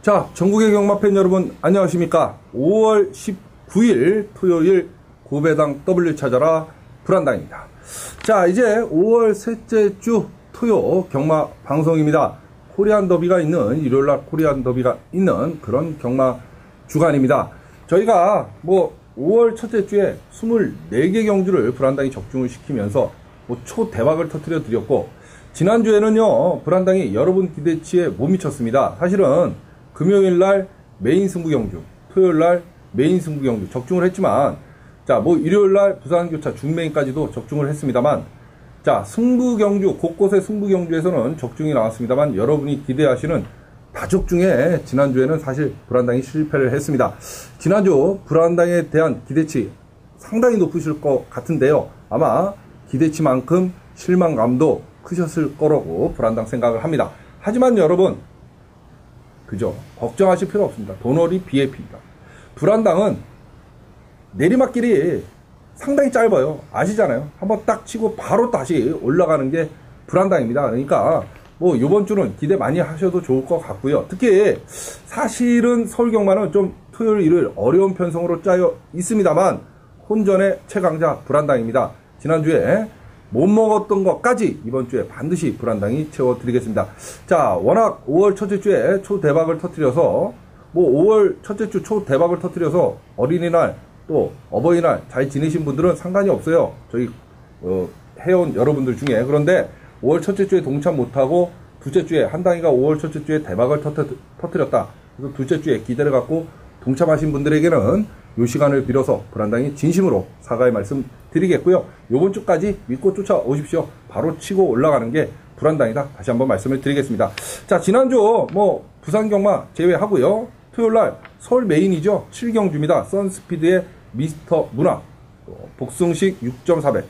자, 전국의 경마팬 여러분 안녕하십니까? 5월 19일 토요일 고배당 W 찾아라 불안당입니다. 자, 이제 5월 셋째 주 토요 경마 방송입니다. 코리안 더비가 있는 일요일날 코리안 더비가 있는 그런 경마 주간입니다. 저희가 5월 첫째 주에 24개 경주를 불안당이 적중을 시키면서 초대박을 터뜨려 드렸고, 지난주에는요 불안당이 여러분 기대치에 못 미쳤습니다. 사실은 금요일날 메인 승부 경주, 토요일날 메인 승부 경주 적중을 했지만, 자, 일요일날 부산교차 중메인까지도 적중을 했습니다만, 자, 승부 경주, 곳곳의 승부 경주에서는 적중이 나왔습니다만, 여러분이 기대하시는 다적 중에 지난주에는 사실 불안당이 실패를 했습니다. 지난주 불안당에 대한 기대치 상당히 높으실 것 같은데요, 아마 기대치만큼 실망감도 크셨을 거라고 불안당 생각을 합니다. 하지만 여러분, 그죠? 걱정하실 필요 없습니다. 도너리 BAP입니다. 불안당은 내리막길이 상당히 짧아요. 아시잖아요. 한번 딱 치고 바로 다시 올라가는 게 불안당입니다. 그러니까 요번 주는 기대 많이 하셔도 좋을 것 같고요. 특히 사실은 서울경마는 좀 토요일 일요일 어려운 편성으로 짜여 있습니다만, 혼전의 최강자 불안당입니다. 지난주에 못 먹었던 것까지 이번 주에 반드시 불안당이 채워드리겠습니다. 자, 워낙 5월 첫째 주에 초대박을 터뜨려서 5월 첫째 주 초대박을 터뜨려서 어린이날 또 어버이날 잘 지내신 분들은 상관이 없어요. 저희 해온 여러분들 중에. 그런데 5월 첫째 주에 동참 못하고 둘째 주에 한당이가 5월 첫째 주에 대박을 터뜨렸다. 그래서 둘째 주에 기대를 갖고 동참하신 분들에게는 이 시간을 빌어서 불안당이 진심으로 사과의 말씀 드리겠고요. 요번 주까지 믿고 쫓아오십시오. 바로 치고 올라가는 게 불안당이다. 다시 한번 말씀을 드리겠습니다. 자, 지난주 부산 경마 제외하고요. 토요일날 서울 메인이죠. 7경주입니다. 선스피드의 미스터 문화 복승식 6.4배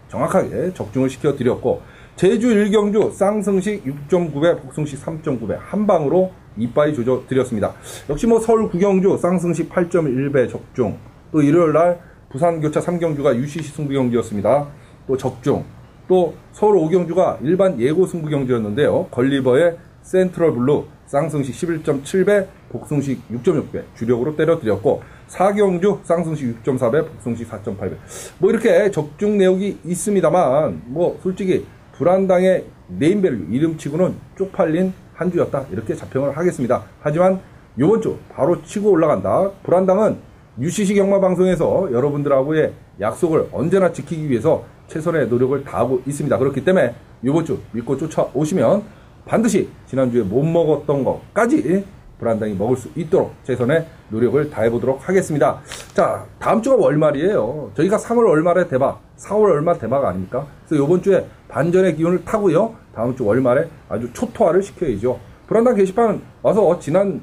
정확하게 적중을 시켜드렸고, 제주 1경주 쌍승식 6.9배 복승식 3.9배 한방으로 이빠이 조져드렸습니다. 역시 서울 9경주 쌍승식 8.1배 적중, 또 일요일날 부산교차 3경주가 UCC 승부경주였습니다. 또 적중, 또 서울 5경주가 일반 예고 승부경주였는데요. 걸리버의 센트럴 블루 쌍승식 11.7배 복승식 6.6배 주력으로 때려드렸고, 4경주 쌍승식 6.4배 복승식 4.8배 이렇게 적중 내역이 있습니다만, 솔직히 불안당의 네임밸류 이름치고는 쪽팔린 한 주였다, 이렇게 자평을 하겠습니다. 하지만 이번 주 바로 치고 올라간다. 불안당은 UCC 경마방송에서 여러분들하고의 약속을 언제나 지키기 위해서 최선의 노력을 다하고 있습니다. 그렇기 때문에 이번 주 믿고 쫓아오시면 반드시 지난주에 못 먹었던 것까지 불안당이 먹을 수 있도록 최선의 노력을 다해보도록 하겠습니다. 자, 다음 주가 월말이에요. 저희가 3월 월말에 대박, 4월 월말 대박 아닙니까? 그래서 이번 주에 반전의 기운을 타고요, 다음 주 월말에 아주 초토화를 시켜야죠. 불안당 게시판 와서 지난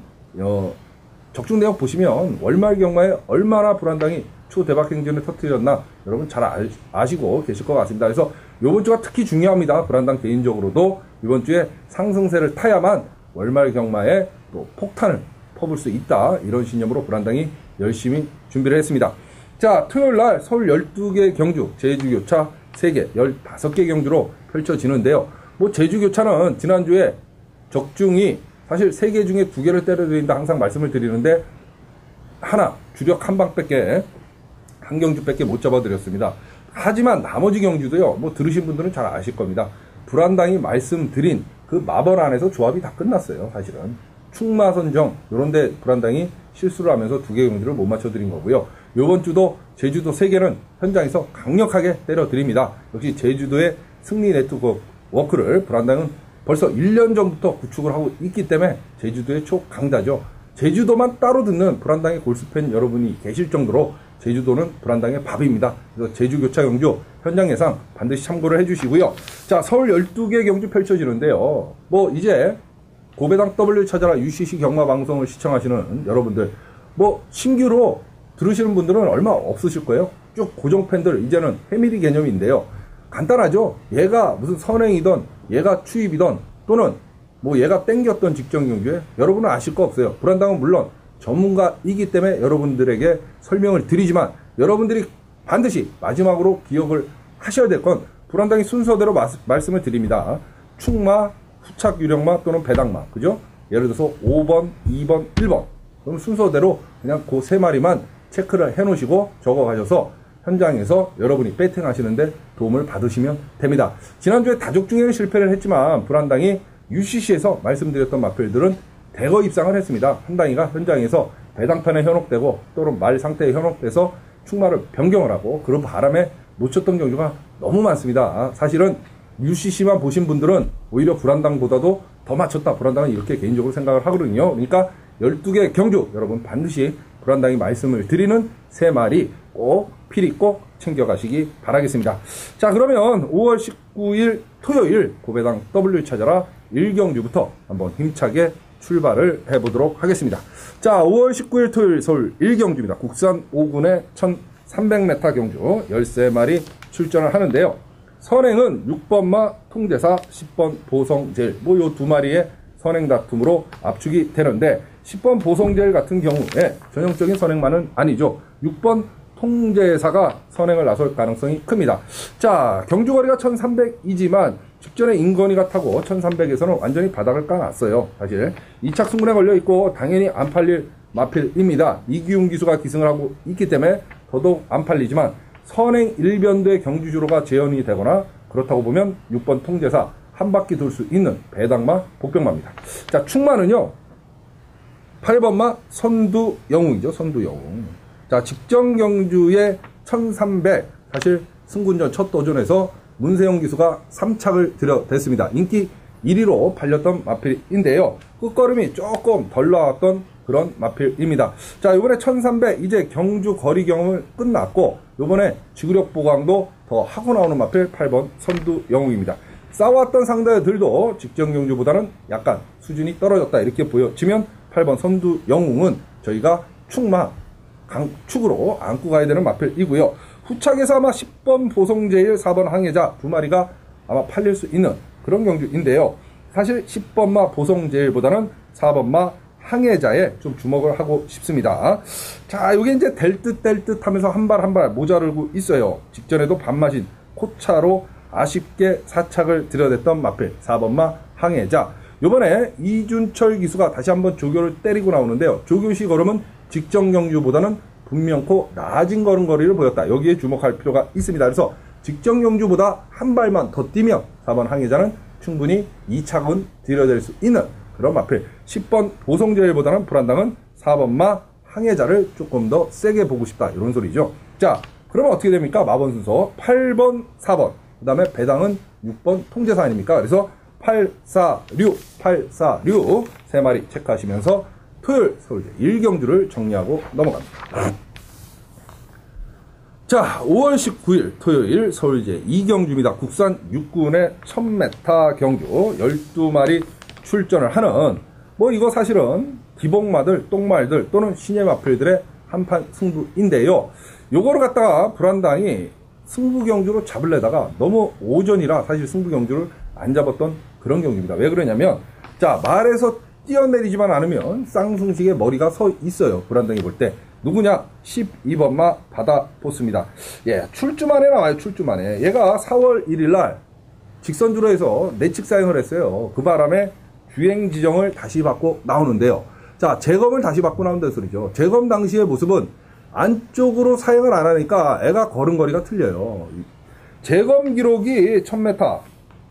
적중 내역 보시면 월말 경마에 얼마나 불안당이 초대박 행진을 터뜨렸나 여러분 잘 아시고 계실 것 같습니다. 그래서 이번 주가 특히 중요합니다. 불안당 개인적으로도 이번 주에 상승세를 타야만 월말 경마에 또 폭탄을 퍼볼 수 있다, 이런 신념으로 불안당이 열심히 준비를 했습니다. 자, 토요일날 서울 12개 경주, 제주교차 3개, 15개 경주로 펼쳐지는데요. 제주교차는 지난주에 적중이 사실 3개 중에 2개를 때려드린다 항상 말씀을 드리는데, 하나, 주력 한 방밖에, 한 경주밖에 못 잡아드렸습니다. 하지만 나머지 경주도요, 들으신 분들은 잘 아실 겁니다. 불안당이 말씀드린 그 마벌 안에서 조합이 다 끝났어요. 사실은 충마선정 요런데 불안당이 실수를 하면서 2개 경주를 못 맞춰드린 거고요. 요번 주도 제주도 3개는 현장에서 강력하게 때려드립니다. 역시 제주도의 승리 네트워크를 불안당은 벌써 1년 전부터 구축을 하고 있기 때문에 제주도의 초강자죠. 제주도만 따로 듣는 불안당의 골수팬 여러분이 계실 정도로 제주도는 불안당의 밥입니다. 그래서 제주교차 경주 현장 예상 반드시 참고를 해주시고요. 자, 서울 12개 경주 펼쳐지는데요. 이제 고배당 W 찾아라 UCC 경마 방송을 시청하시는 여러분들, 신규로 들으시는 분들은 얼마 없으실 거예요. 쭉 고정 팬들, 이제는 패밀리 개념인데요. 간단하죠. 얘가 무슨 선행이던, 얘가 추입이던, 또는 얘가 땡겼던 직전 경주에 여러분은 아실 거 없어요. 불안당은 물론 전문가이기 때문에 여러분들에게 설명을 드리지만, 여러분들이 반드시 마지막으로 기억을 하셔야 될 건 불안당이 순서대로 말씀을 드립니다. 충마, 후착 유령마 또는 배당마, 그죠? 예를 들어서 5번, 2번, 1번. 그럼 순서대로 그냥 그 세 마리만 체크를 해 놓으시고 적어 가셔서 현장에서 여러분이 배팅 하시는데 도움을 받으시면 됩니다. 지난주에 다족 중에는 실패를 했지만 불안당이 UCC에서 말씀드렸던 마필들은 대거 입상을 했습니다. 한 당이가 현장에서 배당판에 현혹되고 또는 말 상태에 현혹돼서 충마를 변경을 하고 그런 바람에 놓쳤던 경주가 너무 많습니다. 사실은 UCC만 보신 분들은 오히려 불안당보다도 더 맞췄다. 불안당은 이렇게 개인적으로 생각을 하거든요. 그러니까 12개 경주 여러분 반드시 불안당이 말씀을 드리는 3마리 꼭 필히 꼭 챙겨가시기 바라겠습니다. 자, 그러면 5월 19일 토요일 고배당 W 찾아라 1경주부터 한번 힘차게 출발을 해보도록 하겠습니다. 자, 5월 19일 토요일 서울 1경주입니다. 국산 5군의 1300m 경주 13마리 출전을 하는데요. 선행은 6번마 통대사, 10번 보성제일 요 두 마리의 선행 다툼으로 압축이 되는데 10번 보성제일 같은 경우에 전형적인 선행만은 아니죠. 6번 통제사가 선행을 나설 가능성이 큽니다. 자, 경주거리가 1300이지만 직전에 인건이가 타고 1300에서는 완전히 바닥을 까놨어요. 사실 2착 승분에 걸려있고 당연히 안 팔릴 마필입니다. 이기웅 기수가 기승을 하고 있기 때문에 더더욱 안 팔리지만 선행 1변도의 경주주로가 재현이 되거나 그렇다고 보면 6번 통제사 한 바퀴 돌 수 있는 배당마 복병마입니다. 자, 충마는요 8번마 선두영웅이죠. 선두영웅. 자, 직전 경주에 1300 사실 승군전 첫 도전에서 문세영 기수가 3착을 들여댔습니다. 인기 1위로 팔렸던 마필인데요. 끝걸음이 조금 덜 나왔던 그런 마필입니다. 자, 이번에 1300 이제 경주 거리 경험을 끝났고 이번에 지구력 보강도 더 하고 나오는 마필 8번 선두영웅입니다. 싸웠던 상대들도 직전 경주보다는 약간 수준이 떨어졌다 이렇게 보여지면 8번 선두영웅은 저희가 충마 강축으로 안고 가야 되는 마필이고요. 후착에서 아마 10번 보성제일, 4번 항해자 두 마리가 아마 팔릴 수 있는 그런 경주인데요. 사실 10번마 보성제일보다는 4번마 항해자에 좀 주목을 하고 싶습니다. 자, 이게 이제 될 듯 하면서 한 발 한 발 모자르고 있어요. 직전에도 반마신 코차로 아쉽게 4착을 들여댔던 마필 4번마 항해자. 요번에 이준철 기수가 다시 한번 조교를 때리고 나오는데요. 조교시 걸음은 직전 경주보다는 분명코 낮은 걸음거리를 보였다. 여기에 주목할 필요가 있습니다. 그래서 직전 경주보다 한 발만 더 뛰면 4번 항해자는 충분히 2착은 들여댈 수 있는 그런 마필. 10번 보성제일보다는 불안당은 4번마 항해자를 조금 더 세게 보고 싶다. 이런 소리죠. 자, 그러면 어떻게 됩니까? 마번 순서 8번, 4번. 그 다음에 배당은 6번 통제사 아닙니까? 그래서 846 3마리 체크하시면서 토요일 서울제 1경주를 정리하고 넘어갑니다. 자, 5월 19일 토요일 서울제 2경주입니다. 국산 6군의 1000m 경주 12마리 출전을 하는 이거 사실은 기복마들, 똥말들 또는 신예 마필들의 한판 승부인데요. 요거를 갖다가 불안당이 승부 경주로 잡으려다가 너무 오전이라 사실 승부 경주를 안 잡았던 그런 경주입니다. 왜 그러냐면 자, 말에서 뛰어내리지만 않으면 쌍승식의 머리가 서 있어요. 불안당이 볼 때. 누구냐? 12번마 바다포스입니다. 예, 출주만에 나와요. 출주만에. 얘가 4월 1일날 직선주로 해서 내측 사행을 했어요. 그 바람에 주행 지정을 다시 받고 나오는데요. 자, 재검을 다시 받고 나온다는 소리죠. 재검 당시의 모습은 안쪽으로 사행을 안 하니까 애가 걸음거리가 틀려요. 재검 기록이 1000m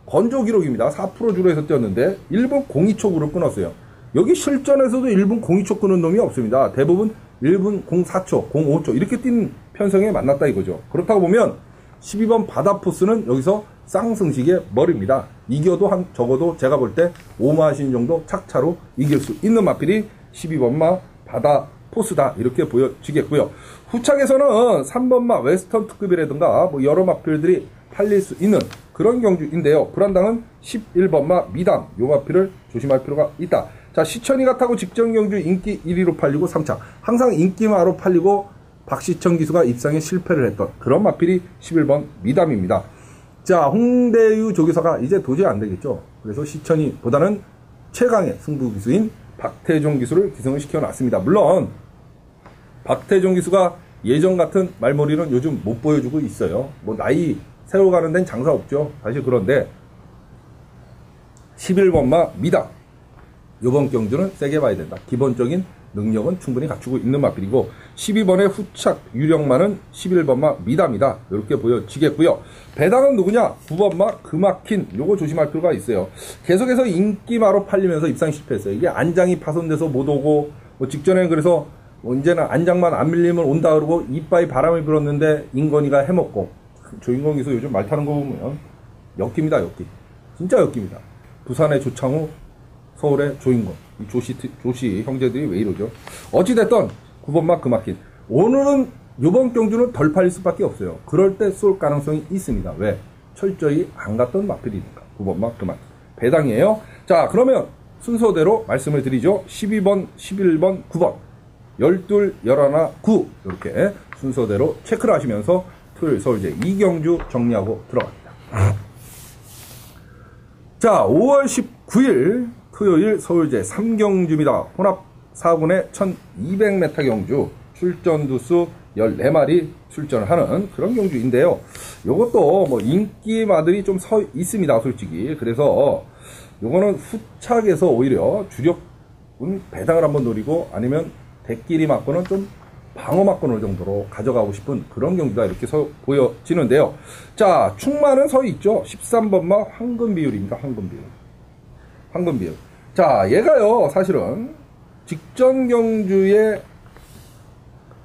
건조 기록입니다. 4% 주로 해서 뛰었는데 1분 02초 를 끊었어요. 여기 실전에서도 1분 02초 끄는 놈이 없습니다. 대부분 1분 04초, 05초 이렇게 뛴 편성에 만났다 이거죠. 그렇다고 보면 12번 바다포스는 여기서 쌍승식의 머리입니다. 이겨도 적어도 제가 볼 때 5마신 정도 착차로 이길 수 있는 마필이 12번마 바다포스다 이렇게 보여지겠고요. 후착에서는 3번마 웨스턴 특급이라든가 여러 마필들이 팔릴 수 있는 그런 경주인데요. 불안당은 11번마 미담 요 마필을 조심할 필요가 있다. 자, 시천이가 타고 직전 경주 인기 1위로 팔리고 3차 항상 인기마로 팔리고 박시천 기수가 입상에 실패를 했던 그런 마필이 11번 미담입니다. 자, 홍대유 조교사가 이제 도저히 안 되겠죠. 그래서 시천이보다는 최강의 승부 기수인 박태종 기수를 기승을 시켜놨습니다. 물론 박태종 기수가 예전 같은 말머리는 요즘 못 보여주고 있어요. 나이 세워가는 데는 장사 없죠. 사실 그런데 11번마 미담 요번 경주는 세게 봐야 된다. 기본적인 능력은 충분히 갖추고 있는 마필이고 12번의 후착 유력마는 11번마 미담이다. 이렇게 보여지겠고요. 배당은 누구냐? 9번마 그마킨. 요거 조심할 필요가 있어요. 계속해서 인기마로 팔리면서 입상 실패했어요. 이게 안장이 파손돼서 못 오고 뭐 직전에 그래서 뭐 이제는 안장만 안 밀리면 온다 그러고 이빠이 바람을 불었는데 인건이가 해먹고 조인건 기수 요즘 말 타는 거 보면 역기입니다. 역기. 진짜 역기입니다. 부산의 조창우, 서울의 조인건. 이 조시 형제들이 왜 이러죠? 어찌됐든 9번마 그마킨. 오늘은 요번 경주는 덜 팔릴 수밖에 없어요. 그럴 때 쏠 가능성이 있습니다. 왜? 철저히 안 갔던 마필이니까. 9번마 그마킨. 배당이에요. 자, 그러면 순서대로 말씀을 드리죠. 12번, 11번, 9번. 12, 11, 9. 이렇게 순서대로 체크를 하시면서 토요일 서울제 2경주 정리하고 들어갑니다. 자, 5월 19일 토요일 서울제 3경주입니다. 혼합 4분의 1200m 경주 출전 두수 14마리 출전을 하는 그런 경주인데요. 요것도 뭐 인기마들이 좀 서 있습니다. 솔직히. 그래서 요거는 후착에서 오히려 주력은 배당을 한번 노리고 아니면 대끼리 맞고는 좀 방어 맞고는 정도로 가져가고 싶은 그런 경기가 이렇게 보여지는데요. 자, 충마는 서 있죠. 13번마 황금 비율입니다. 황금 비율. 황금 비율. 자, 얘가요, 사실은 직전 경주에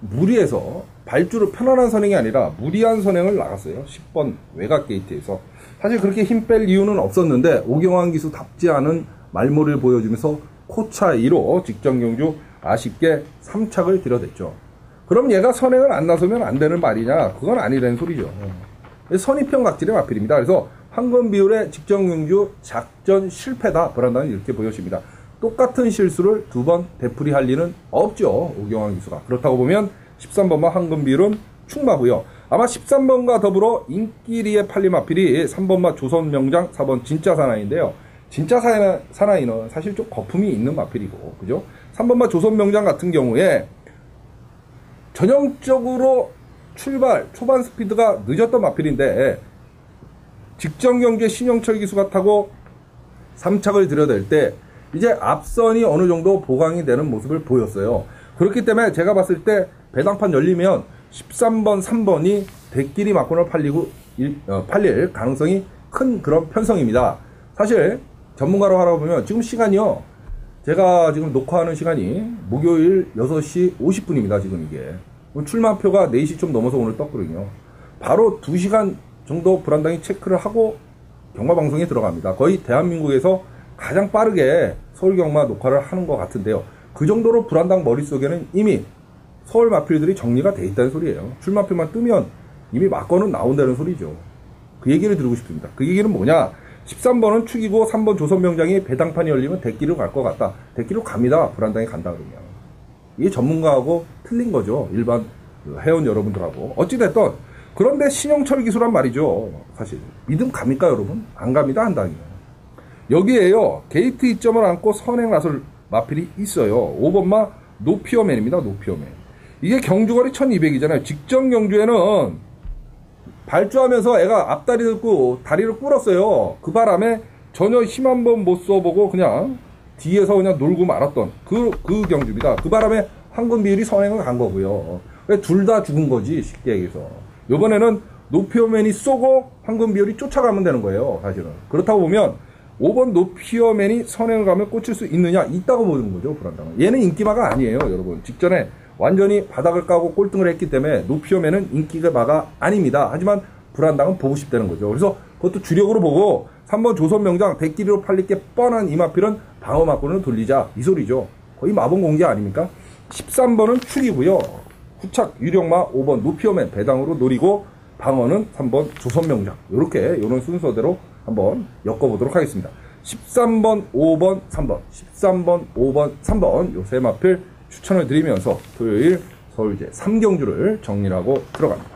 무리해서 발주로 편안한 선행이 아니라 무리한 선행을 나갔어요. 10번 외곽 게이트에서. 사실 그렇게 힘 뺄 이유는 없었는데 오경환 기수답지 않은 말머리를 보여주면서 코차 2로 직전 경주 아쉽게 3착을 들여댔죠. 그럼 얘가 선행을 안 나서면 안 되는 말이냐? 그건 아니라는 소리죠. 선입형 각질의 마필입니다. 그래서 황금 비율의 직전 경주 작전 실패다. 브란다는 이렇게 보여집니다. 똑같은 실수를 두 번 되풀이할 리는 없죠. 오경환 기수가. 그렇다고 보면 13번마 황금 비율은 충마고요. 아마 13번과 더불어 인기리에 팔린 마필이 3번마 조선명장, 4번 진짜 사나이인데요. 진짜 사나이는 사실 좀 거품이 있는 마필이고, 그죠? 3번마 조선명장 같은 경우에 전형적으로 출발, 초반 스피드가 늦었던 마필인데 직전 경기에 신영철 기수가 타고 3착을 들여댈 때 이제 앞선이 어느 정도 보강이 되는 모습을 보였어요. 그렇기 때문에 제가 봤을 때 배당판 열리면 13번, 3번이 대끼리 맞고는 팔릴 가능성이 큰 그런 편성입니다. 사실 전문가로 하다 보면 지금 시간이요. 제가 지금 녹화하는 시간이 목요일 6시 50분입니다. 지금 이게. 출마표가 4시 좀 넘어서 오늘 떴거든요. 바로 2시간 정도 불안당히 체크를 하고 경마방송에 들어갑니다. 거의 대한민국에서 가장 빠르게 서울경마 녹화를 하는 것 같은데요. 그 정도로 불안당 머릿속에는 이미 서울 마필들이 정리가 돼 있다는 소리예요. 출마표만 뜨면 이미 막건은 나온다는 소리죠. 그 얘기를 드리고 싶습니다. 그 얘기는 뭐냐? 13번은 축이고 3번 조선명장이 배당판이 열리면 대끼로 갈 것 같다. 대끼로 갑니다. 불안당이 간다 그러면. 이게 전문가하고 틀린 거죠. 일반 회원 여러분들하고. 어찌됐든 그런데 신영철 기수란 말이죠. 사실 믿음 갑니까 여러분? 안 갑니다. 한당이요. 여기에요. 게이트 이점을 안고 선행 나설 마필이 있어요. 5번마 노피어맨입니다. 노피어맨. 이게 경주거리 1200이잖아요. 직전 경주에는 발주하면서 애가 앞다리 듣고 다리를 꿇었어요. 그 바람에 전혀 힘 한 번 못 써보고 그냥 뒤에서 그냥 놀고 말았던 그 경주입니다. 그 바람에 황금 비율이 선행을 간 거고요. 둘 다 죽은 거지, 쉽게 얘기해서. 요번에는 노피어맨이 쏘고 황금 비율이 쫓아가면 되는 거예요, 사실은. 그렇다고 보면 5번 노피어맨이 선행을 가면 꽂힐 수 있느냐? 있다고 보는 거죠, 불안당은. 얘는 인기마가 아니에요, 여러분. 직전에 완전히 바닥을 까고 꼴등을 했기 때문에 노피어맨은 인기마가 아닙니다. 하지만 불안당은 보고 싶다는 거죠. 그래서 그것도 주력으로 보고 3번 조선명장 대끼리로 팔릴 게 뻔한 이마필은 방어 맞고는 돌리자, 이 소리죠. 거의 마본 공개 아닙니까? 13번은 축이고요. 후착 유력마 5번 노피어맨 배당으로 노리고 방어는 3번 조선명장. 이런 순서대로 한번 엮어보도록 하겠습니다. 13번, 5번, 3번, 13번, 5번, 3번 요 세 마필 추천을 드리면서 토요일 서울제 3경주를 정리하고 들어갑니다.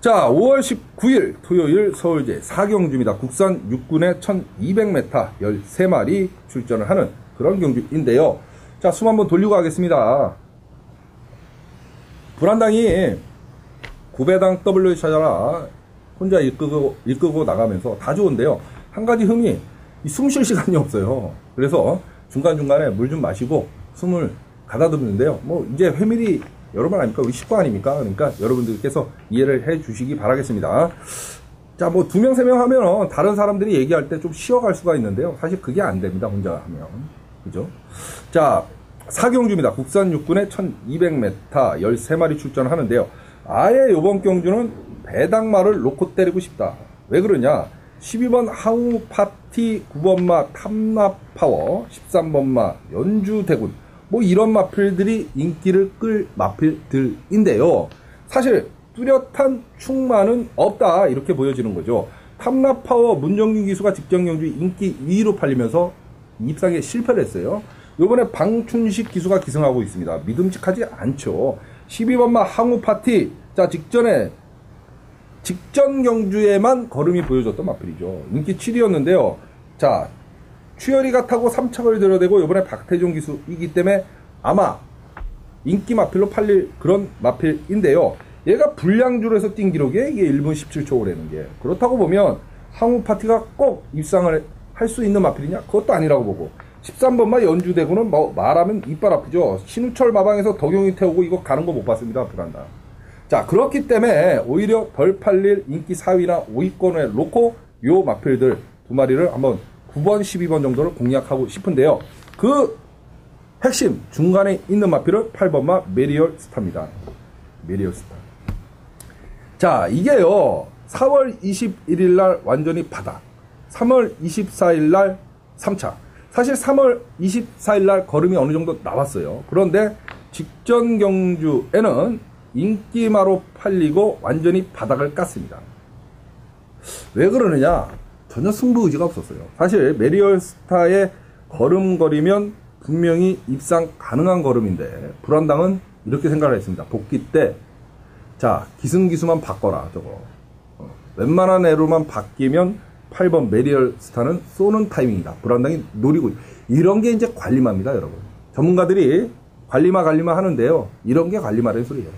자, 5월 19일 토요일 서울제 4경주입니다. 국산 6군의 1200m 13마리 출전을 하는 그런 경주인데요. 자, 숨 한번 돌리고 가겠습니다. 불안당이 구배당 W 찾아라 혼자 이끌고 나가면서 다 좋은데요. 한 가지 흠이 숨 쉴 시간이 없어요. 그래서 중간중간에 물 좀 마시고 숨을 가다듬는데요. 뭐 이제 회밀이 여러분 아닙니까? 우리 식구 아닙니까? 그러니까 여러분들께서 이해를 해 주시기 바라겠습니다. 자, 뭐 2명, 3명 하면 다른 사람들이 얘기할 때 좀 쉬어갈 수가 있는데요. 사실 그게 안 됩니다. 혼자 하면. 그죠? 자, 사경주입니다. 국산 육군에 1200m 13마리 출전하는데요. 아예 요번 경주는 배당마를 놓고 때리고 싶다. 왜 그러냐? 12번 항우 파티, 9번마 탐나파워, 13번마 연주대군, 뭐 이런 마필들이 인기를 끌 마필들인데요. 사실 뚜렷한 충마는 없다, 이렇게 보여지는 거죠. 탐나파워 문정균 기수가 직전 경주 인기 2위로 팔리면서 입상에 실패를 했어요. 요번에 방춘식 기수가 기승하고 있습니다. 믿음직하지 않죠. 12번마 항우 파티, 자, 직전 경주에만 걸음이 보여줬던 마필이죠. 인기 7위였는데요. 자, 추열이가 타고 3착을 들여대고 요번에 박태종 기수이기 때문에 아마 인기 마필로 팔릴 그런 마필인데요. 얘가 불량주로에서 뛴 기록이 이게 1분 17초라는 게, 그렇다고 보면 항우 파티가 꼭 입상을 할 수 있는 마필이냐? 그것도 아니라고 보고, 13번마 연주대구는 뭐 말하면 이빨 아프죠. 신우철 마방에서 덕용이 태우고 이거 가는 거 못 봤습니다. 불안다. 자, 그렇기 때문에 오히려 덜 팔릴 인기 4위나 5위권에 놓고 요 마필들 2마리를 한번 9번, 12번 정도를 공략하고 싶은데요. 그 핵심 중간에 있는 마필은 8번마 메리얼 스타입니다. 메리얼 스타. 자, 이게요, 4월 21일 날 완전히 바닥, 3월 24일 날 3차. 사실 3월 24일 날 걸음이 어느 정도 나왔어요. 그런데 직전 경주에는 인기마로 팔리고 완전히 바닥을 깠습니다. 왜 그러느냐? 전혀 승부 의지가 없었어요. 사실 메리얼 스타의 걸음걸이면 분명히 입상 가능한 걸음인데, 불안당은 이렇게 생각을 했습니다. 복귀 때, 자, 기승기수만 바꿔라, 저거. 웬만한 애로만 바뀌면 8번 메리얼 스타는 쏘는 타이밍이다. 불안당이 노리고, 이런 게 이제 관리마입니다, 여러분. 전문가들이 관리마 하는데요. 이런 게 관리마라는 소리예요.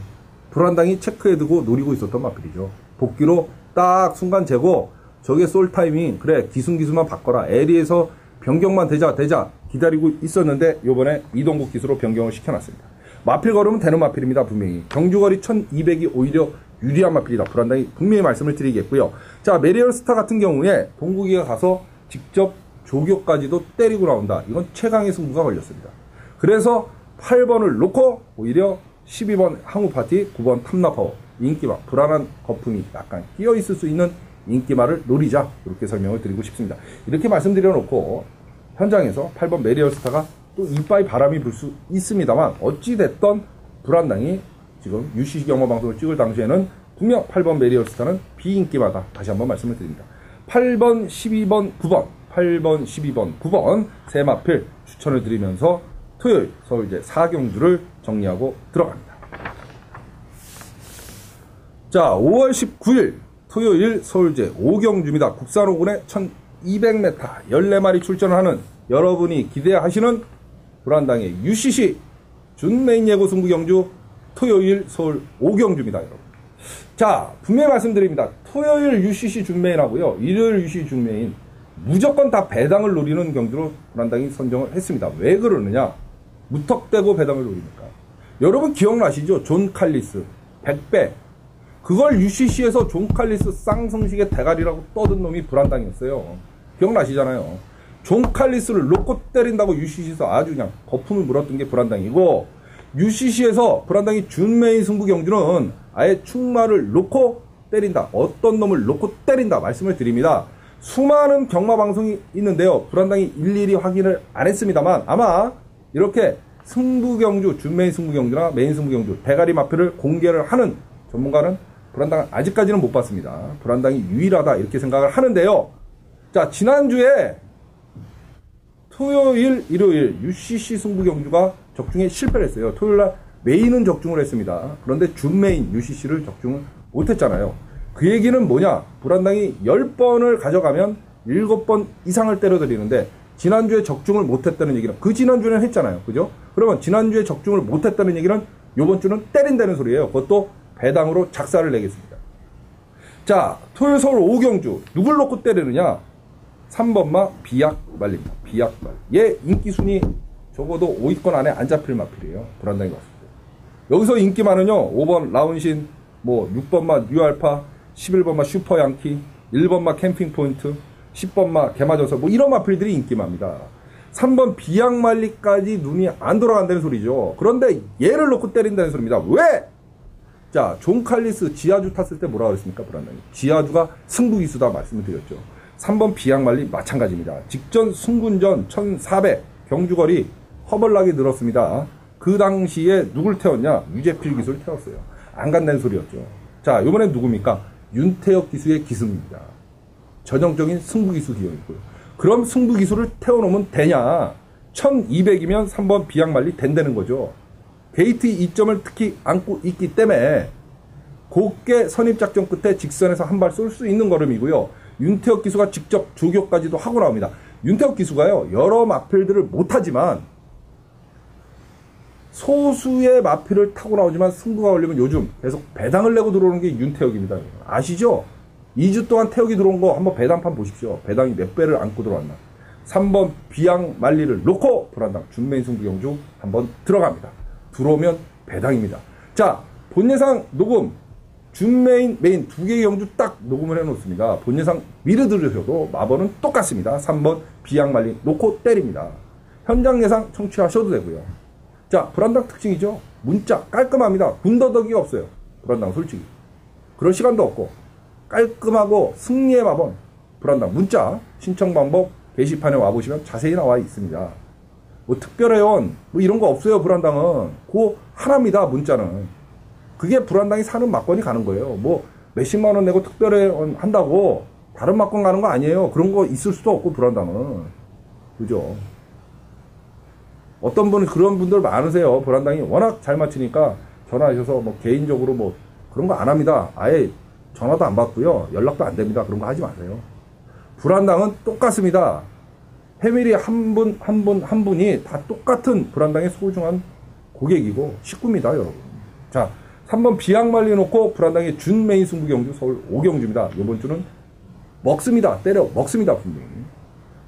불안당이 체크해두고 노리고 있었던 마필이죠. 복귀로 딱 순간 재고, 저게 쏠 타이밍, 그래, 기승기수만 바꿔라. 에리에서 변경만 되자 기다리고 있었는데, 요번에 이동국 기수로 변경을 시켜놨습니다. 마필 걸으면 되는 마필입니다, 분명히. 경주거리 1200이 오히려 유리한 마필이다. 불안당이 분명히 말씀을 드리겠고요. 자, 메리얼 스타 같은 경우에 동국이가 가서 직접 조교까지도 때리고 나온다. 이건 최강의 승부가 걸렸습니다. 그래서 8번을 놓고 오히려 12번 항우 파티, 9번 탐나파워, 인기마, 불안한 거품이 약간 끼어 있을 수 있는 인기마를 노리자, 이렇게 설명을 드리고 싶습니다. 이렇게 말씀드려 놓고 현장에서 8번 메리얼 스타가 또 이빠이 바람이 불 수 있습니다만, 어찌됐던 불안당이 지금 UCC 경마방송을 찍을 당시에는 분명 8번 메리얼 스타는 비인기마다, 다시 한번 말씀을 드립니다. 8번, 12번, 9번, 8번, 12번, 9번 세 마필 추천을 드리면서 토요일 서울제 4경주를 정리하고 들어갑니다. 자, 5월 19일 토요일 서울제 5경주입니다. 국산 5군에 1200m 14마리 출전하는 여러분이 기대하시는 불안당의 UCC 준메인 예고 승부 경주 토요일 서울 5경주입니다, 여러분. 자, 분명히 말씀드립니다. 토요일 UCC 준메인하고요, 일요일 UCC 준메인 무조건 다 배당을 노리는 경주로 불안당이 선정을 했습니다. 왜 그러느냐? 무턱대고 배당을 노립니까? 여러분 기억나시죠? 존 칼리스 100배, 그걸 UCC에서 존 칼리스 쌍성식의 대가리라고 떠든 놈이 불안당이었어요. 기억나시잖아요. 존 칼리스를 놓고 때린다고 UCC에서 아주 그냥 거품을 물었던 게 불안당이고, UCC에서 불안당이 준메인 승부 경주는 아예 충마를 놓고 때린다, 어떤 놈을 놓고 때린다 말씀을 드립니다. 수많은 경마 방송이 있는데요, 불안당이 일일이 확인을 안 했습니다만, 아마 이렇게 승부 경주, 준메인 승부 경주나 메인 승부 경주 대가리 마표를 공개를 하는 전문가는 불안당은 아직까지는 못 봤습니다. 불안당이 유일하다, 이렇게 생각을 하는데요. 자, 지난주에 토요일, 일요일 UCC 승부 경주가 적중에 실패를 했어요. 토요일날 메인은 적중을 했습니다. 그런데 준메인 UCC를 적중을 못했잖아요. 그 얘기는 뭐냐? 불안당이 10번을 가져가면 7번 이상을 때려드리는데, 지난주에 적중을 못했다는 얘기는, 그 지난주에는 했잖아요. 그죠? 그러면 지난주에 적중을 못했다는 얘기는 요번 주는 때린다는 소리예요. 그것도 배당으로 작사를 내겠습니다. 자, 토요일 서울 5경주 누굴 놓고 때리느냐? 3번마 비약 말립니다. 비약 말. 얘 인기 순위 적어도 5위권 안에 안 잡힐 마필이에요. 불안당이 봤을 때. 여기서 인기 많은요. 5번 라운신, 뭐 6번마 뉴알파, 11번마 슈퍼 양키, 1번마 캠핑 포인트, 10번마 개마저서 뭐 이런 마필들이 인기 많습니다. 3번 비약말리까지 눈이 안 돌아간다는 소리죠. 그런데 얘를 놓고 때린다는 소리입니다. 왜? 자, 존 칼리스 지아주 탔을 때 뭐라고 그랬습니까? 불안당이. 지아주가 승부기수다 말씀을 드렸죠. 3번 비약말리 마찬가지입니다. 직전 승군전 1400 경주거리 허벌나게 늘었습니다. 그 당시에 누굴 태웠냐? 유재필 기수를 태웠어요. 안 간다는 소리였죠. 자, 이번엔 누굽니까? 윤태혁 기수의 기승입니다. 전형적인 승부기수 기형이고요. 그럼 승부기수를 태워놓으면 되냐? 1200이면 3번 비약말리 된다는 거죠. 게이트 2점을 특히 안고 있기 때문에 곱게 선입작전 끝에 직선에서 한 발 쏠 수 있는 걸음이고요. 윤태혁 기수가 직접 조교까지도 하고 나옵니다. 윤태혁 기수가요, 여러 마필들을 못하지만 소수의 마필을 타고 나오지만 승부가 걸리면 요즘 계속 배당을 내고 들어오는 게 윤태혁입니다. 아시죠? 2주 동안 태혁이 들어온 거 한번 배당판 보십시오. 배당이 몇 배를 안고 들어왔나. 3번 비약말리를 놓고 불안당 준메인 승부경주 한번 들어갑니다. 들어오면 배당입니다. 자, 본예상 녹음 준메인 메인 두 개의 경주 딱 녹음을 해놓습니다. 본예상 미리 들으셔도 마번은 똑같습니다. 3번 비약말리 놓고 때립니다. 현장 예상 청취하셔도 되고요. 자, 불안당 특징이죠. 문자 깔끔합니다. 군더더기가 없어요. 불안당 솔직히 그럴 시간도 없고 깔끔하고 승리의 마번 불안당 문자 신청 방법 게시판에 와보시면 자세히 나와 있습니다. 뭐 특별회원 뭐 이런 거 없어요. 불안당은 그 하나입니다. 문자는 그게 불안당이 사는 막건이 가는 거예요. 뭐 몇십만 원 내고 특별회원 한다고 다른 막건 가는 거 아니에요. 그런 거 있을 수도 없고 불안당은 그죠. 어떤 분은 그런 분들 많으세요. 불안당이 워낙 잘 맞히니까 전화하셔서 뭐 개인적으로 뭐 그런 거 안 합니다. 아예 전화도 안 받고요. 연락도 안 됩니다. 그런 거 하지 마세요. 불안당은 똑같습니다. 패밀리 한 분이 다 똑같은 불안당의 소중한 고객이고 식구입니다, 여러분. 자, 3번 비약말리 놓고 불안당의 준메인 승부경주 서울 5경주입니다. 이번 주는 먹습니다. 때려 먹습니다, 분명히.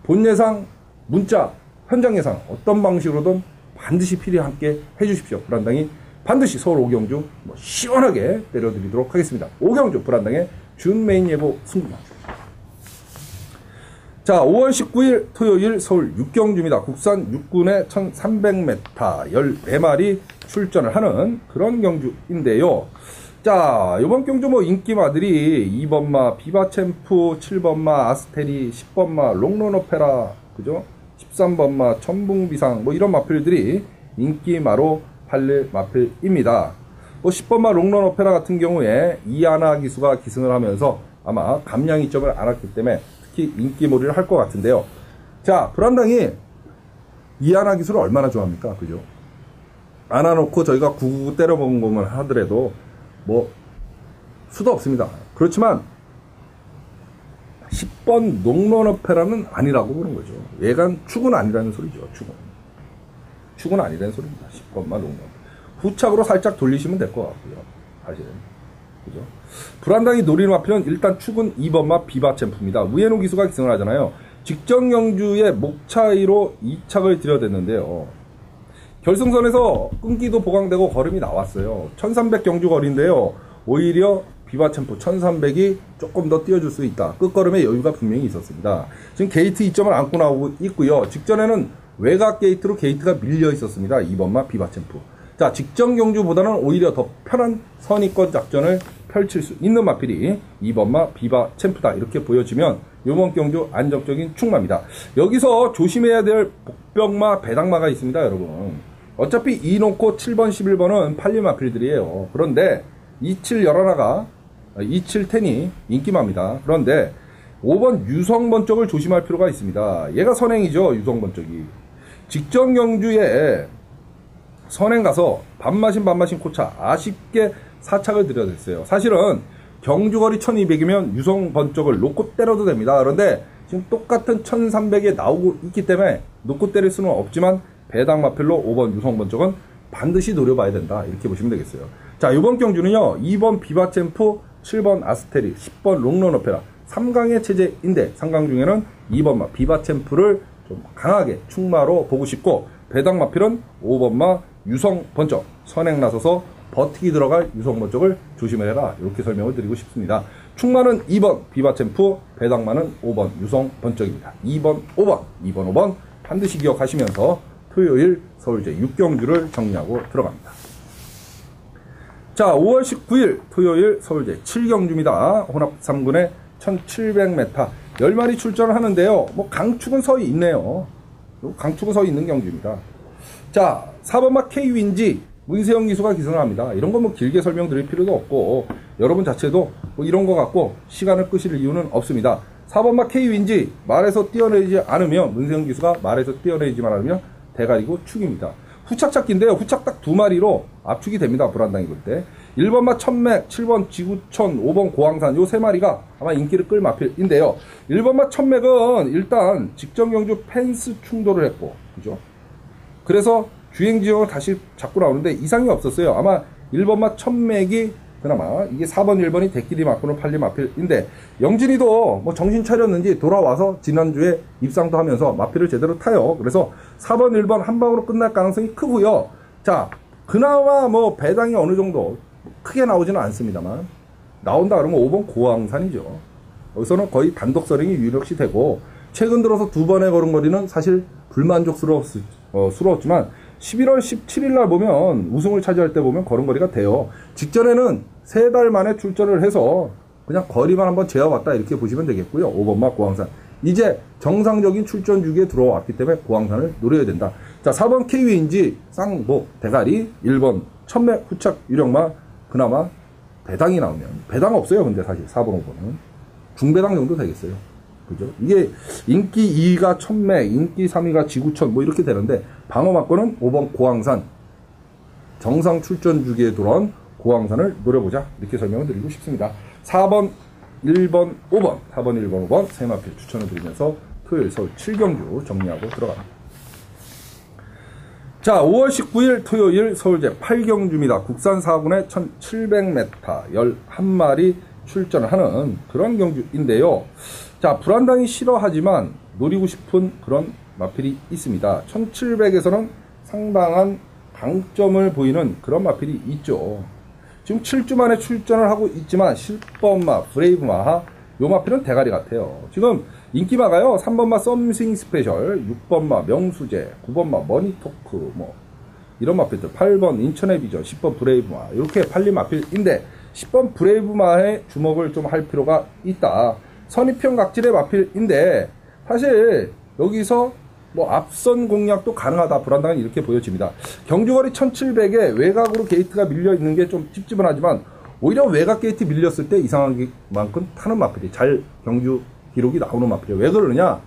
본 예상, 문자, 현장 예상 어떤 방식으로든 반드시 필히 함께 해주십시오. 불안당이 반드시 서울 5경주 뭐 시원하게 때려드리도록 하겠습니다. 5경주 불안당의 준메인 예보 승부경주. 자, 5월 19일 토요일 서울 6경주입니다. 국산 육군의 1300m 14마리 출전을 하는 그런 경주인데요. 자, 이번 경주 뭐 인기마들이 2번마 비바챔프, 7번마 아스테리, 10번마 롱런오페라, 그죠? 13번마 천붕비상, 뭐 이런 마필들이 인기마로 팔릴 마필입니다. 뭐 10번마 롱런오페라 같은 경우에 이하나 기수가 기승을 하면서 아마 감량 이점을 안 왔기 때문에 특히 인기몰이를 할 것 같은데요. 자, 불안당이 이하나 기수를 얼마나 좋아합니까? 그죠? 안아놓고 저희가 999 때려먹은 것만 하더라도 뭐 수도 없습니다. 그렇지만 10번 농런오페라는 아니라고 보는 거죠. 얘가 축은 아니라는 소리죠. 축은 아니라는 소리입니다. 10번만 농런오페라. 후착으로 살짝 돌리시면 될 것 같고요. 사실은. 그죠? 불안당이 노리는 마필은 일단 축은 2번마 비바챔프입니다. 우에노 기수가 기승을 하잖아요. 직전 경주의 목 차이로 2착을 들여댔는데요. 결승선에서 끈기도 보강되고 걸음이 나왔어요. 1300 경주 거리인데요. 오히려 비바챔프 1300이 조금 더 띄워줄 수 있다. 끝걸음에 여유가 분명히 있었습니다. 지금 게이트 2점을 안고 나오고 있고요. 직전에는 외곽 게이트로 게이트가 밀려 있었습니다. 2번마 비바챔프. 자, 직전 경주보다는 오히려 더 편한 선입권 작전을 펼칠 수 있는 마필이 2번마 비바챔프다. 이렇게 보여지면 이번 경주 안정적인 충마입니다. 여기서 조심해야 될 복병마, 배당마가 있습니다, 여러분. 어차피 2 놓고 7번, 11번은 팔린 마필들이에요. 그런데 27 11가 2710이 인기마입니다. 그런데 5번 유성번 쪽을 조심할 필요가 있습니다. 얘가 선행이죠, 유성번 쪽이. 직전 경주에 선행 가서 반마신 코차 아쉽게 4착을 들여댔어요. 사실은 경주거리 1200이면 유성번 쪽을 놓고 때려도 됩니다. 그런데 지금 똑같은 1300에 나오고 있기 때문에 놓고 때릴 수는 없지만 배당 마필로 5번 유성번 쪽은 반드시 노려봐야 된다. 이렇게 보시면 되겠어요. 자, 이번 경주는요. 2번 비바챔프, 7번 아스테리, 10번 롱런오페라, 3강의 체제인데 3강 중에는 2번마 비바챔프를 좀 강하게 충마로 보고 싶고 배당마필은 5번마 유성번쩍 선행 나서서 버티기 들어갈 유성번쩍을 조심해라 이렇게 설명을 드리고 싶습니다. 충마는 2번 비바챔프, 배당마는 5번 유성번쩍입니다. 2번 5번 반드시 기억하시면서 토요일 서울제 6경주를 정리하고 들어갑니다. 자, 5월 19일 토요일 서울제 7경주입니다. 혼합 3군에 1700m 10마리 출전을 하는데요. 뭐 강축은 서히 있네요. 강축은 서히 있는 경주입니다. 자, 4번마 K윈지 문세영 기수가 기승을 합니다. 이런 거 뭐 길게 설명드릴 필요도 없고 여러분 자체도 뭐 이런 거 갖고 시간을 끄실 이유는 없습니다. 4번마 K윈지 말에서 띄어내지 않으면 문세영 기수가 말에서 띄어내지만 않으면 대가리고 축입니다. 후착 찾기인데요. 후착 딱 2마리로 압축이 됩니다. 불안당이 볼 때. 1번마 천맥, 7번 지구천, 5번 고항산 요 3마리가 아마 인기를 끌 마필인데요. 1번마 천맥은 일단 직전 경주 펜스 충돌을 했고 그죠? 그래서 주행 지형을 다시 잡고 나오는데 이상이 없었어요. 아마 1번마 천맥이 그나마 이게 4번 1번이 대끼리 맞고는 팔리 마필인데 영진이도 뭐 정신 차렸는지 돌아와서 지난주에 입상도 하면서 마필을 제대로 타요. 그래서 4번 1번 한 방으로 끝날 가능성이 크고요. 자, 그나마 뭐 배당이 어느 정도 크게 나오지는 않습니다만 나온다 그러면 5번 고항산이죠. 여기서는 거의 단독 서링이 유력시 되고 최근 들어서 2번의 걸음걸이는 사실 불만족스러웠지만 11월 17일 날 보면 우승을 차지할 때 보면 걸음걸이가 돼요. 직전에는 3달 만에 출전을 해서 그냥 거리만 한번 재어봤다 이렇게 보시면 되겠고요. 5번마 고항산. 이제 정상적인 출전 주기에 들어왔기 때문에 고항산을 노려야 된다. 자, 4번 K위인지 쌍복 대가리, 1번 천맥 후착 유령마 그나마 배당이 나오면 배당 없어요. 근데 사실 4번 5번은 중배당 정도 되겠어요. 그죠? 이게 인기 2위가 천맥, 인기 3위가 지구천 뭐 이렇게 되는데 방어 맞고는 5번 고항산 정상 출전 주기에 돌아온 고항산을 노려보자 이렇게 설명을 드리고 싶습니다. 4번 1번 5번 4번 1번 5번 세 마필 추천을 드리면서 토요일 서울 7경주 정리하고 들어갑니다. 자, 5월 19일 토요일 서울제 8경주입니다. 국산 4군에 1700m 11마리 출전을 하는 그런 경주인데요. 자, 불안당이 싫어하지만 노리고 싶은 그런 마필이 있습니다. 1700에서는 상당한 강점을 보이는 그런 마필이 있죠. 지금 7주 만에 출전을 하고 있지만 10번마 브레이브마하 요 마필은 대가리 같아요. 지금 인기마가요. 3번마 썸씽 스페셜, 6번마 명수제, 9번마 머니토크 뭐 이런 마필들, 8번 인천의 비전, 10번 브레이브마 이렇게 팔린 마필인데 10번 브레이브마에 주목을 좀 할 필요가 있다. 선입형 각질의 마필인데 사실 여기서 뭐 앞선 공략도 가능하다. 불안당은 이렇게 보여집니다. 경주거리 1700에 외곽으로 게이트가 밀려 있는 게 좀 찝찝하지만 오히려 외곽 게이트 밀렸을 때 이상한 만큼 타는 마필이 잘 경주 기록이 나오는 마필이에요. 왜 그러느냐?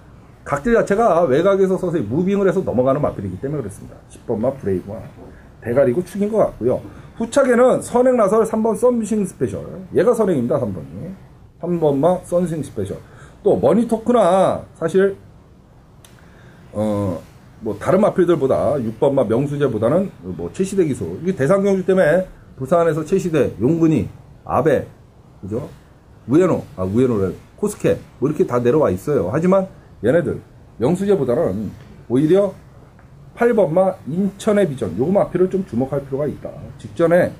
각질 자체가 외곽에서 서서히 무빙을 해서 넘어가는 마필이기 때문에 그렇습니다. 10번마 브레이브와 대가리고 축인 것 같고요. 후착에는 선행 나설 3번 썸싱 스페셜. 얘가 선행입니다. 3번이. 3번마 썬싱 스페셜. 또 머니토크나 사실 뭐 다른 마필들보다 6번마 명수제보다는 뭐 최시대 기수. 이게 대상 경주 때문에 부산에서 최시대, 용근이, 아베, 그죠? 우에노래, 코스케 뭐 이렇게 다 내려와 있어요. 하지만 얘네들 명수제보다는 오히려 8번마 인천의 비전 요거 마필을 좀 주목할 필요가 있다. 직전에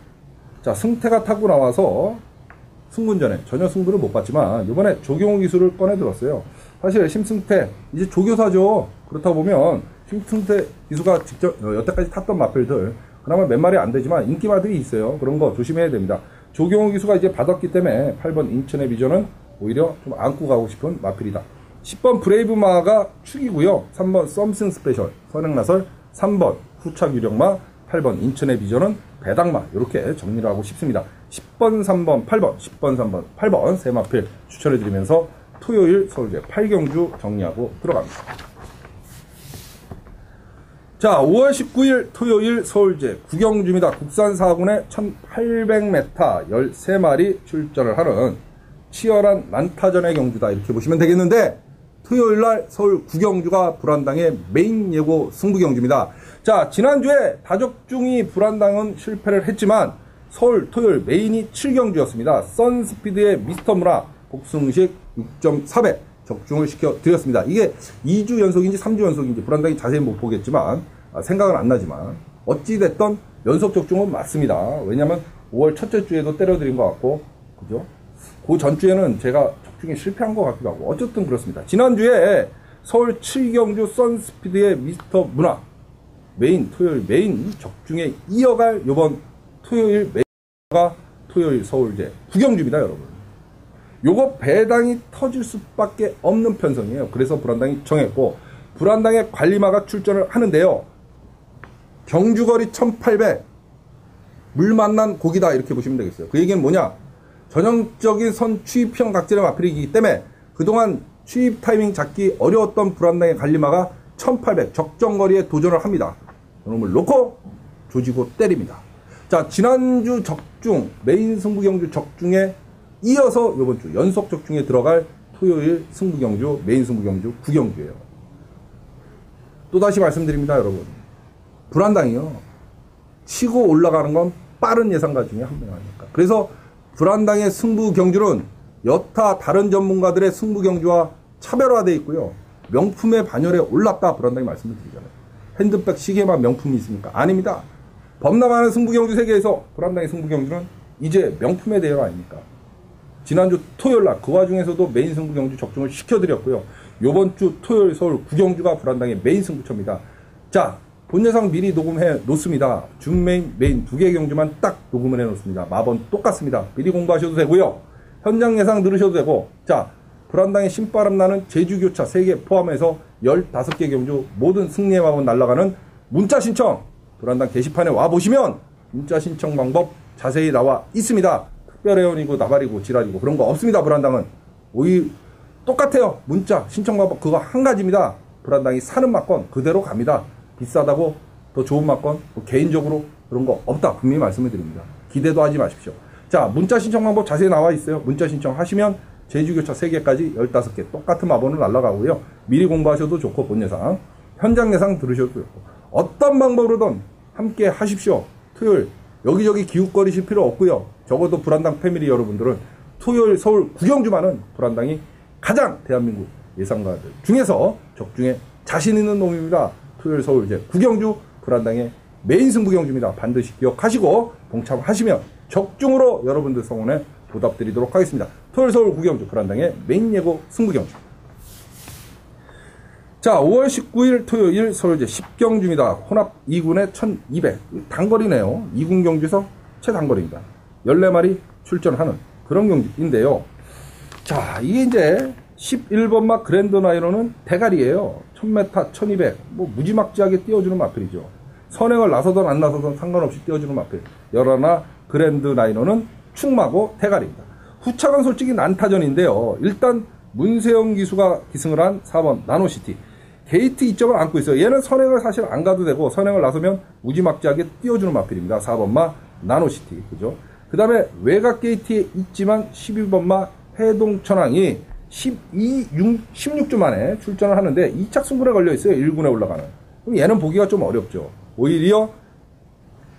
자 승태가 타고 나와서 승군전에 전혀 승부를 못 봤지만 이번에 조경호 기수를 꺼내 들었어요. 사실 심승태 이제 조교사죠. 그렇다 보면 심승태 기수가 직접 여태까지 탔던 마필들 그나마 몇 마리 안 되지만 인기마들이 있어요. 그런 거 조심해야 됩니다. 조경호 기수가 이제 받았기 때문에 8번 인천의 비전은 오히려 좀 안고 가고 싶은 마필이다. 10번 브레이브마가 축이고요. 3번 썸승 스페셜 선행나설, 3번 후착 유령마, 8번 인천의 비전은 배당마 이렇게 정리를 하고 싶습니다. 10번 3번 8번 10번 3번 8번 세 마필 추천해드리면서 토요일 서울제 8경주 정리하고 들어갑니다. 자, 5월 19일 토요일 서울제 9경주입니다. 국산 4군에 1800m 13마리 출전을 하는 치열한 난타전의 경주다 이렇게 보시면 되겠는데 토요일날 서울 9경주가 불안당의 메인 예고 승부 경주입니다. 자, 지난주에 다적중이 불안당은 실패를 했지만 서울 토요일 메인이 7경주였습니다. 선스피드의 미스터 무라, 복승식 6.4배 적중을 시켜드렸습니다. 이게 2주 연속인지 3주 연속인지 불안당이 자세히 못 보겠지만 생각은 안 나지만 어찌됐던 연속 적중은 맞습니다. 왜냐면 5월 첫째 주에도 때려드린 것 같고 그죠? 그 전주에는 제가 적중에 실패한 것 같기도 하고 어쨌든 그렇습니다. 지난주에 서울 7경주 선스피드의 미스터 문화 토요일 메인 적중에 이어갈 요번 토요일 메인가 토요일 서울제 9경주입니다, 여러분. 요거 배당이 터질 수밖에 없는 편성이에요. 그래서 불안당이 정했고 불안당의 관리마가 출전을 하는데요. 경주거리 1800 물 만난 고기다 이렇게 보시면 되겠어요. 그 얘기는 뭐냐? 전형적인 선 추입형 각질의 마필이기 때문에 그동안 추입 타이밍 잡기 어려웠던 불안당의 관리마가 1800 적정거리에 도전을 합니다. 이놈을 놓고 조지고 때립니다. 자, 지난주 적중 메인 승부경주 적중에 이어서 이번 주 연속 적중에 들어갈 토요일 승부경주 메인 승부경주 9경주예요. 또다시 말씀드립니다, 여러분. 불안당이요. 치고 올라가는 건 빠른 예상가 중에 한 명 아닙니까? 그래서 불안당의 승부경주는 여타 다른 전문가들의 승부경주와 차별화되어 있고요. 명품의 반열에 올랐다 불안당이 말씀을 드리잖아요. 핸드백 시계만 명품이 있습니까? 아닙니다. 범람하는 승부경주 세계에서 불안당의 승부경주는 이제 명품의 대열 아닙니까? 지난주 토요일날 그 와중에서도 메인 승부경주 적중을 시켜드렸고요. 요번 주 토요일 서울 9경주가 불안당의 메인 승부처입니다. 자, 본 예상 미리 녹음해 놓습니다. 준메인, 메인 두 개의 경주만 딱 녹음을 해 놓습니다. 마번 똑같습니다. 미리 공부하셔도 되고요. 현장 예상 들으셔도 되고, 자, 불안당의 신바람 나는 제주교차 3개 포함해서 15개 경주 모든 승리의 마법 날아가는 문자 신청 불안당 게시판에 와보시면 문자 신청 방법 자세히 나와 있습니다. 특별회원이고 나발이고 지랄이고 그런 거 없습니다. 불안당은 똑같아요. 문자 신청 방법 그거 한 가지입니다. 불안당이 사는 막건 그대로 갑니다. 비싸다고 더 좋은 막건 뭐 개인적으로 그런 거 없다 분명히 말씀을 드립니다. 기대도 하지 마십시오. 자, 문자 신청 방법 자세히 나와 있어요. 문자 신청하시면 제주교차 3개까지 15개 똑같은 마법을 날아가고요. 미리 공부하셔도 좋고 본 예상 현장 예상 들으셔도 좋고 어떤 방법으로든 함께 하십시오. 토요일 여기저기 기웃거리실 필요 없고요. 적어도 불안당 패밀리 여러분들은 토요일 서울 9경주만은 불안당이 가장 대한민국 예상가들 중에서 적중에 자신 있는 놈입니다. 토요일 서울 이제 9경주 불안당의 메인 승부경주입니다. 반드시 기억하시고 동참하시면 적중으로 여러분들 성원에 보답드리도록 하겠습니다. 토요일 서울 9경주 불안당의 메인 예고 승부경주. 자, 5월 19일 토요일 서울제 10경주입니다. 혼합 2군에 1200 단거리네요. 2군 경주에서 최단거리입니다. 14마리 출전하는 그런 경주인데요. 자, 이게 이제 11번마 그랜드 나이로는 대가리예요. 1000m, 1200 뭐 무지막지하게 띄워주는 마필이죠. 선행을 나서든 안 나서든 상관없이 띄워주는 마필. 열하나 그랜드 나이로는 충마고 대가리입니다. 후차간 솔직히 난타전인데요. 일단 문세영 기수가 기승을 한 4번 나노시티. 게이트 2점을 안고 있어요. 얘는 선행을 사실 안 가도 되고 선행을 나서면 무지막지하게 띄워주는 마필입니다. 4번마 나노시티. 그죠? 그 다음에 외곽 게이트에 있지만 12번마 해동천왕이 16주 만에 출전을 하는데 2착 승부에 걸려 있어요. 1군에 올라가는. 그럼 얘는 보기가 좀 어렵죠. 오히려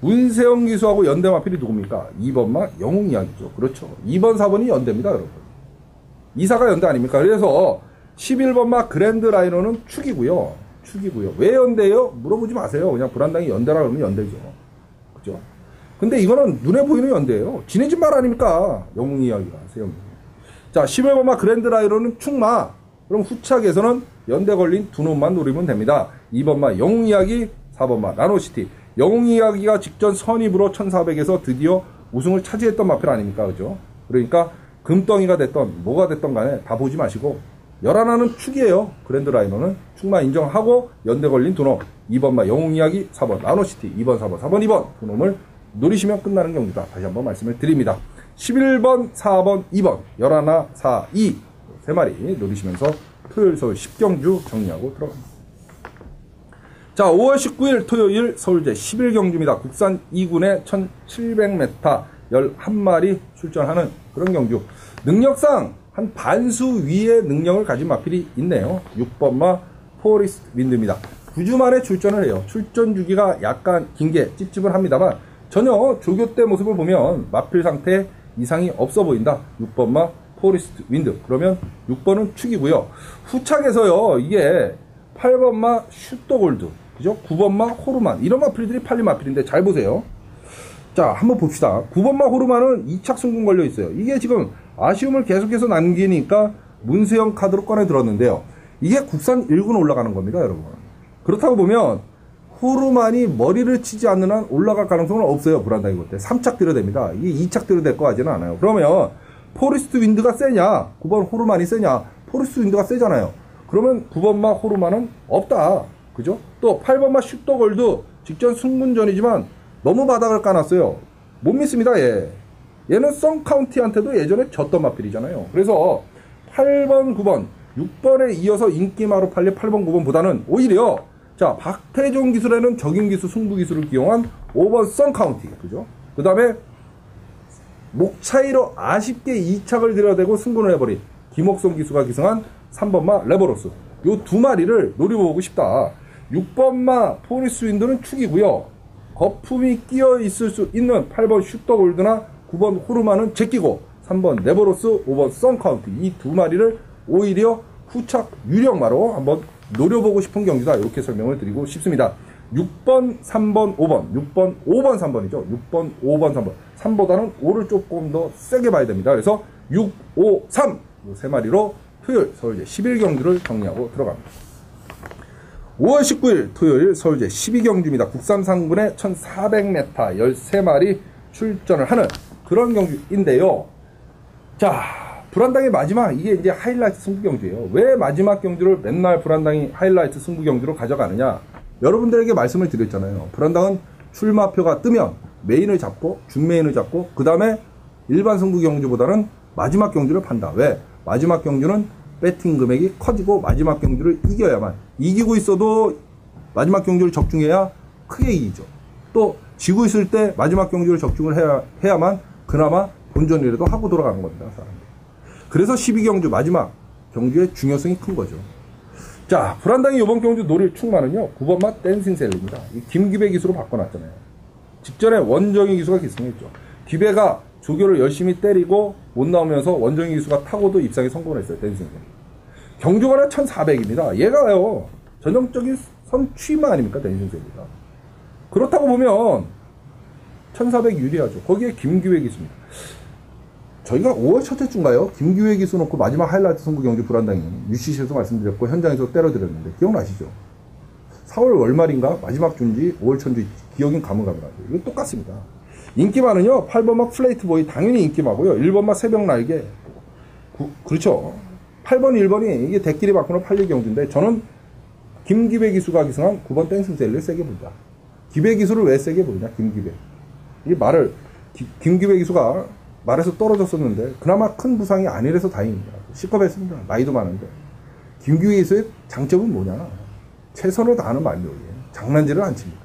문세영 기수하고 연대 마필이 누굽니까? 2번마 영웅이야기죠. 그렇죠. 2번, 4번이 연대입니다, 여러분. 2사가 연대 아닙니까? 그래서 11번마 그랜드 라이너는 축이고요. 왜 연대예요? 물어보지 마세요. 그냥 불안당이 연대라 그러면 연대죠. 그죠? 근데 이거는 눈에 보이는 연대예요. 지네 집 말 아닙니까? 영웅 이야기가. 세영이. 자, 11번마 그랜드 라이너는 축마. 그럼 후착에서는 연대 걸린 두 놈만 노리면 됩니다. 2번마 영웅 이야기, 4번마 나노시티. 영웅 이야기가 직전 선입으로 1400에서 드디어 우승을 차지했던 마필 아닙니까? 그죠? 그러니까 금덩이가 됐던 뭐가 됐던 간에 다 보지 마시고 11하나는 축이에요. 그랜드 라이너는 축마 인정하고 연대 걸린 두 놈. 2번마 영웅 이야기, 4번 나노시티, 2번, 4번, 4번, 2번 두 놈을 노리시면 끝나는 경기다. 다시 한번 말씀을 드립니다. 11번, 4번, 2번 11, 4, 2 3마리 노리시면서 토요일 서울 10경주 정리하고 들어갑니다. 자, 5월 19일 토요일 서울제 11경주입니다. 국산 2군에 1700m 11마리 출전하는 그런 경주. 능력상 한 반수 위의 능력을 가진 마필이 있네요. 6번마 포리스트 윈드입니다. 9주 만에 출전을 해요. 출전 주기가 약간 긴 게 찝찝은 합니다만 전혀 조교 때 모습을 보면 마필 상태에 이상이 없어 보인다. 6번마 포레스트 윈드. 그러면 6번은 축이고요. 후착에서요, 이게 8번마 슈터골드, 그죠? 9번마 호르만. 이런 마필들이 팔린 마필인데 잘 보세요. 자, 한번 봅시다. 9번마 호르만은 2착 승분 걸려 있어요. 이게 지금 아쉬움을 계속해서 남기니까 문세영 카드로 꺼내 들었는데요. 이게 국산 1군 올라가는 겁니다, 여러분. 그렇다고 보면 호르만이 머리를 치지 않는 한 올라갈 가능성은 없어요. 불안당이 볼 때. 3착 들여댑니다. 이게 2착 들여댈 거 하지는 않아요. 그러면 포레스트 윈드가 세냐? 9번 호르만이 세냐? 포레스트 윈드가 세잖아요. 그러면 9번마 호르만은 없다. 그죠? 또 8번마 슈터골드 직전 승분전이지만 너무 바닥을 까놨어요. 못 믿습니다, 얘. 얘는 썬카운티한테도 예전에 졌던 마필이잖아요. 그래서 8번, 9번, 6번에 이어서 인기마로 팔린 8번, 9번보다는 오히려 자, 박태종 기술에는 적임기수, 승부기술을 기용한 5번 썬카운티. 그죠? 그 다음에 목 차이로 아쉽게 2착을 들여대고 승분을 해버린 김옥성 기수가 기승한 3번마 레버로스. 요 두 마리를 노려보고 싶다. 6번마 포리스 윈드는 축이고요. 거품이 끼어 있을 수 있는 8번 슈터골드나 9번 호르만은 제끼고 3번 레버로스, 5번 썬카운티. 이 두 마리를 오히려 후착 유력마로 한번 노려보고 싶은 경기다. 이렇게 설명을 드리고 싶습니다. 6번, 3번, 5번, 6번, 5번, 3번이죠. 6번, 5번, 3번. 3보다는 5를 조금 더 세게 봐야 됩니다. 그래서 6, 5, 3. 이 세 마리로 토요일 서울제 11경주를 정리하고 들어갑니다. 5월 19일 토요일 서울제 12경주입니다. 국산 상군에 1400m 13마리 출전을 하는 그런 경주인데요. 자, 불안당의 마지막, 이게 이제 하이라이트 승부 경주예요. 왜 마지막 경주를 맨날 불안당이 하이라이트 승부 경주로 가져가느냐? 여러분들에게 말씀을 드렸잖아요. 불안당은 출마표가 뜨면 메인을 잡고, 준메인을 잡고, 그 다음에 일반 승부 경주보다는 마지막 경주를 판다. 왜? 마지막 경주는 배팅 금액이 커지고 마지막 경주를 이겨야만, 이기고 있어도 마지막 경주를 적중해야 크게 이기죠. 또 지고 있을 때 마지막 경주를 적중을 해야만 그나마 본전이라도 하고 돌아가는 겁니다, 사람들. 그래서 12경주 마지막 경주의 중요성이 큰 거죠. 자, 불안당이 이번 경주 노릴 축마는요, 9번마 댄싱셀리입니다. 이 김기배 기수로 바꿔놨잖아요. 직전에 원정희 기수가 기승했죠. 기배가 조교를 열심히 때리고 못 나오면서 원정희 기수가 타고도 입상에 성공을 했어요, 댄싱셀리. 경주가는 1400입니다. 얘가요, 전형적인 선취마 아닙니까, 댄싱셀리가. 그렇다고 보면 1400 유리하죠. 거기에 김기회 기수입니다. 저희가 5월 첫째 주인가요? 김기회 기수 놓고 마지막 하이라이트 승부 경주 불안당이 UCC에서 말씀드렸고 현장에서 때려드렸는데 기억나시죠? 4월 월말인가 마지막 주인지 5월 천주 기억인 가물가물하죠. 이거 똑같습니다. 인기마는요, 8번마 플레이트보이 당연히 인기마고요. 1번마 새벽날개. 그렇죠. 8번, 1번이 이게 대끼리 바꾸는 8리 경주인데 저는 김기배 기수가 기승한 9번 댄싱셀리를 세게 본다. 기배 기수를 왜 세게 보느냐, 김기배. 이 말을, 김기배 기수가 말에서 떨어졌었는데 그나마 큰 부상이 아니라서 다행입니다. 시겁했습니다. 나이도 많은데. 김기회 기수의 장점은 뭐냐? 최선을 다하는 말묘이에요. 장난질을 안 칩니다.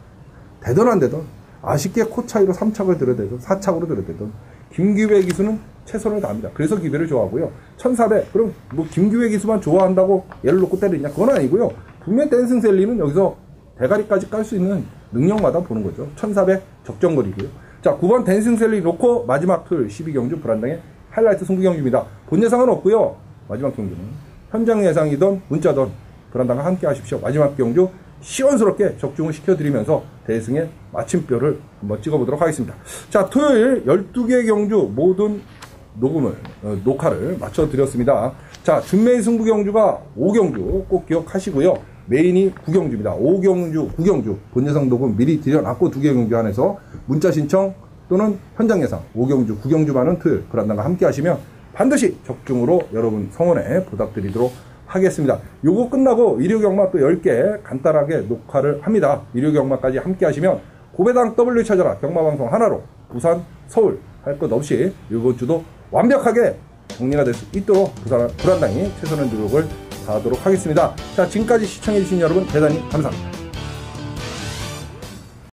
되던 안 되던 아쉽게 코 차이로 3착을 들여대든 4착으로 들여대든 김기회 기수는 최선을 다합니다. 그래서 기회를 좋아하고요. 1400 그럼 뭐 김기회 기수만 좋아한다고 얘를 놓고 때리냐? 그건 아니고요. 분명 댄싱셀리는 여기서 대가리까지 깔 수 있는 능력마다 보는 거죠. 1400 적정거리고요. 자, 9번 댄싱셀리 놓고 마지막 토요일 12경주 불안당의 하이라이트 승부 경주입니다. 본 예상은 없고요. 마지막 경주는 현장 예상이든 문자든 불안당과 함께 하십시오. 마지막 경주 시원스럽게 적중을 시켜드리면서 대승의 마침표를 한번 찍어보도록 하겠습니다. 자, 토요일 12개 경주 모든 녹화를 맞춰드렸습니다. 자, 준메인 승부 경주가 5경주 꼭 기억하시고요. 메인이 9경주입니다. 5경주, 9경주 본 예상 녹음 미리 드려놨고 2개 경주 안에서 문자 신청 또는 현장 예상 5경주, 9경주만은 토요일 불안당과 함께 하시면 반드시 적중으로 여러분 성원에 보답드리도록 하겠습니다. 요거 끝나고 일요경마 또 10개 간단하게 녹화를 합니다. 일요경마까지 함께 하시면 고배당 W 찾아라 경마방송 하나로 부산, 서울 할 것 없이 이번 주도 완벽하게 정리가 될 수 있도록 불안당이 최선의 노력을 다하도록 하겠습니다. 자, 지금까지 시청해주신 여러분 대단히 감사합니다.